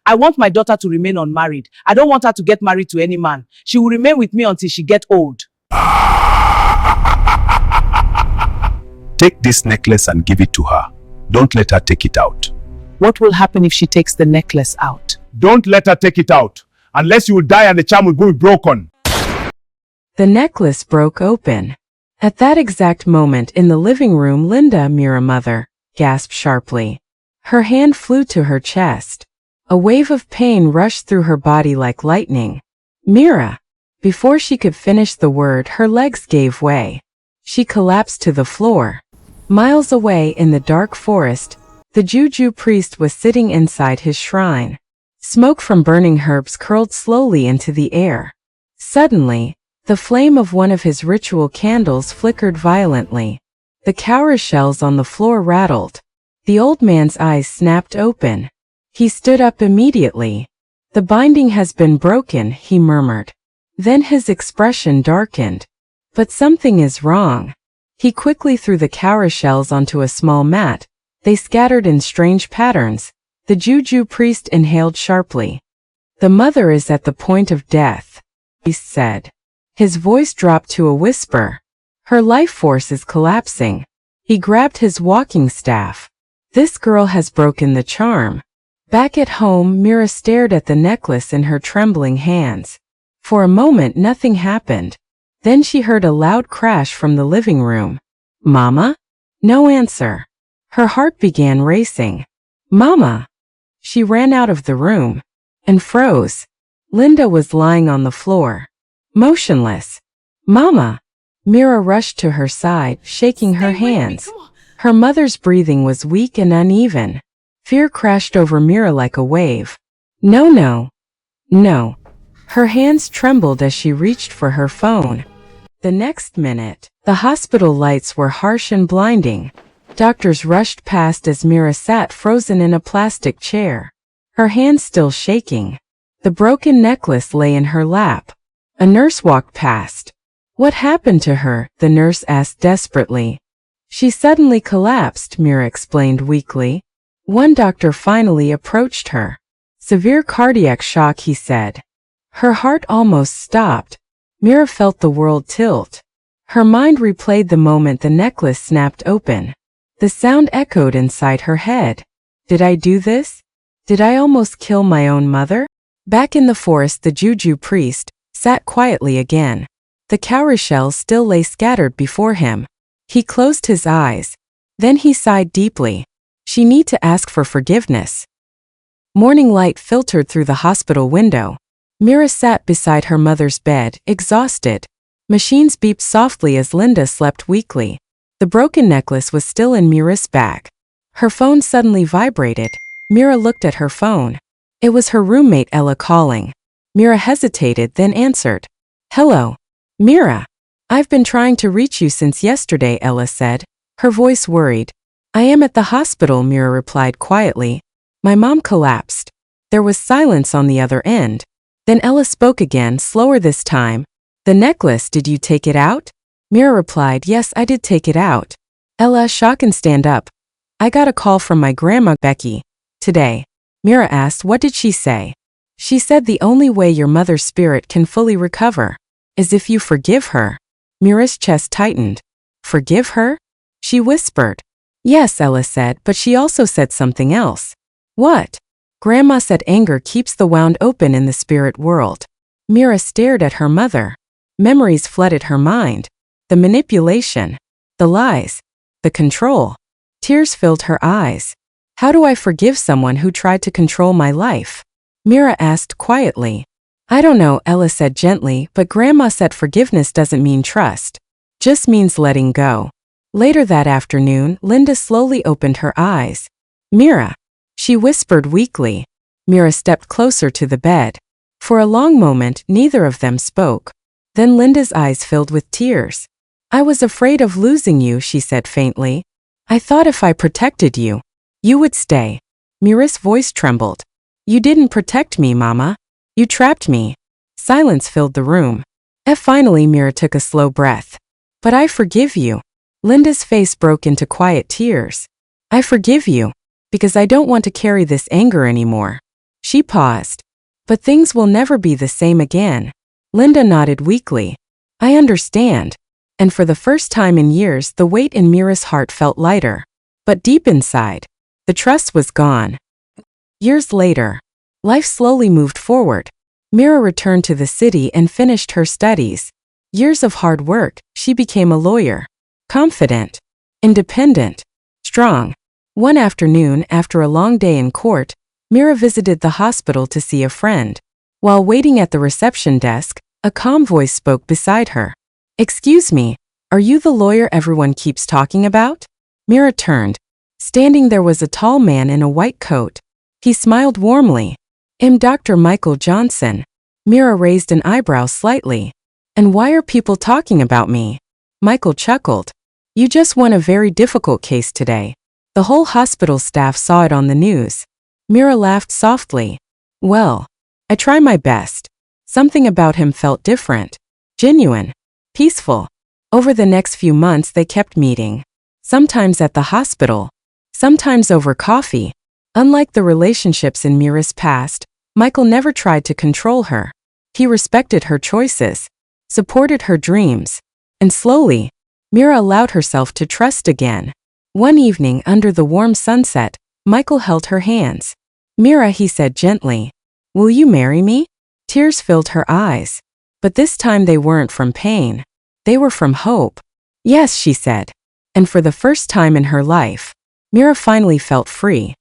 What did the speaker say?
I want my daughter to remain unmarried. I don't want her to get married to any man. She will remain with me until she gets old. Take this necklace and give it to her. Don't let her take it out. What will happen if she takes the necklace out? Don't let her take it out, unless you will die and the charm will be broken. The necklace broke open. At that exact moment in the living room, Linda, Mira mother, gasped sharply. Her hand flew to her chest. A wave of pain rushed through her body like lightning. Mira! Before she could finish the word, her legs gave way. She collapsed to the floor. Miles away in the dark forest, the juju priest was sitting inside his shrine. Smoke from burning herbs curled slowly into the air. Suddenly, the flame of one of his ritual candles flickered violently. The cowrie shells on the floor rattled. The old man's eyes snapped open. He stood up immediately. "The binding has been broken," he murmured. Then his expression darkened. "But something is wrong." He quickly threw the cowrie shells onto a small mat. They scattered in strange patterns. The juju priest inhaled sharply. "The mother is at the point of death," he said. His voice dropped to a whisper. "Her life force is collapsing." He grabbed his walking staff. "This girl has broken the charm." Back at home, Mira stared at the necklace in her trembling hands. For a moment nothing happened. Then she heard a loud crash from the living room. "Mama?" No answer. Her heart began racing. "Mama!" She ran out of the room and froze. Linda was lying on the floor, motionless. "Mama!" Mira rushed to her side, shaking her hands. Her mother's breathing was weak and uneven. Fear crashed over Mira like a wave. "No, no, no." Her hands trembled as she reached for her phone. The next minute, the hospital lights were harsh and blinding. Doctors rushed past as Mira sat frozen in a plastic chair, her hands still shaking. The broken necklace lay in her lap. A nurse walked past. "What happened to her?" the nurse asked desperately. "She suddenly collapsed," Mira explained weakly. One doctor finally approached her. "Severe cardiac shock," he said. Her heart almost stopped. Mira felt the world tilt. Her mind replayed the moment the necklace snapped open. The sound echoed inside her head. "Did I do this? Did I almost kill my own mother?" Back in the forest, the juju priest sat quietly again. The cowrie shells still lay scattered before him. He closed his eyes. Then he sighed deeply. She need to ask for forgiveness. Morning light filtered through the hospital window. Mira sat beside her mother's bed, exhausted. Machines beeped softly as Linda slept weakly. The broken necklace was still in Mira's bag. Her phone suddenly vibrated. Mira looked at her phone. It was her roommate Ella calling. Mira hesitated, then answered. "Hello, Mira. I've been trying to reach you since yesterday," Ella said, her voice worried. "I am at the hospital," Mira replied quietly. "My mom collapsed." There was silence on the other end. Then Ella spoke again, slower this time. "The necklace, did you take it out?" Mira replied, "Yes, I did take it out." Ella, shock and stand up. "I got a call from my grandma, Becky, today." Mira asked, "What did she say?" "She said the only way your mother's spirit can fully recover is if you forgive her." Mira's chest tightened. "Forgive her?" she whispered. "Yes," Ella said, "but she also said something else." "What?" Grandma said anger keeps the wound open in the spirit world. Mira stared at her mother. Memories flooded her mind. The manipulation, the lies, the control. Tears filled her eyes. "How do I forgive someone who tried to control my life?" Mira asked quietly. "I don't know," Ella said gently, "but Grandma said forgiveness doesn't mean trust. Just means letting go." Later that afternoon, Linda slowly opened her eyes. "Mira," she whispered weakly. Mira stepped closer to the bed. For a long moment, neither of them spoke. Then Linda's eyes filled with tears. "I was afraid of losing you," she said faintly. "I thought if I protected you, you would stay." Mira's voice trembled. "You didn't protect me, Mama. You trapped me." Silence filled the room. Finally, Mira took a slow breath. "But I forgive you." Linda's face broke into quiet tears. "I forgive you, because I don't want to carry this anger anymore." She paused. But things will never be the same again. Linda nodded weakly. I understand. And for the first time in years, the weight in Mira's heart felt lighter. But deep inside, the trust was gone. Years later, life slowly moved forward. Mira returned to the city and finished her studies. Years of hard work, she became a lawyer. Confident, independent, strong. One afternoon, after a long day in court, Mira visited the hospital to see a friend. While waiting at the reception desk, a calm voice spoke beside her. Excuse me, are you the lawyer everyone keeps talking about? Mira turned. Standing there was a tall man in a white coat. He smiled warmly. I'm Dr. Michael Johnson. Mira raised an eyebrow slightly. And why are people talking about me? Michael chuckled. You just won a very difficult case today. The whole hospital staff saw it on the news. Mira laughed softly. Well, I try my best. Something about him felt different. Genuine. Peaceful. Over the next few months they kept meeting. Sometimes at the hospital. Sometimes over coffee. Unlike the relationships in Mira's past, Michael never tried to control her. He respected her choices, supported her dreams, and slowly, Mira allowed herself to trust again. One evening under the warm sunset, Michael held her hands. Mira, he said gently, will you marry me? Tears filled her eyes. But this time they weren't from pain. They were from hope. Yes, she said. And for the first time in her life, Mira finally felt free.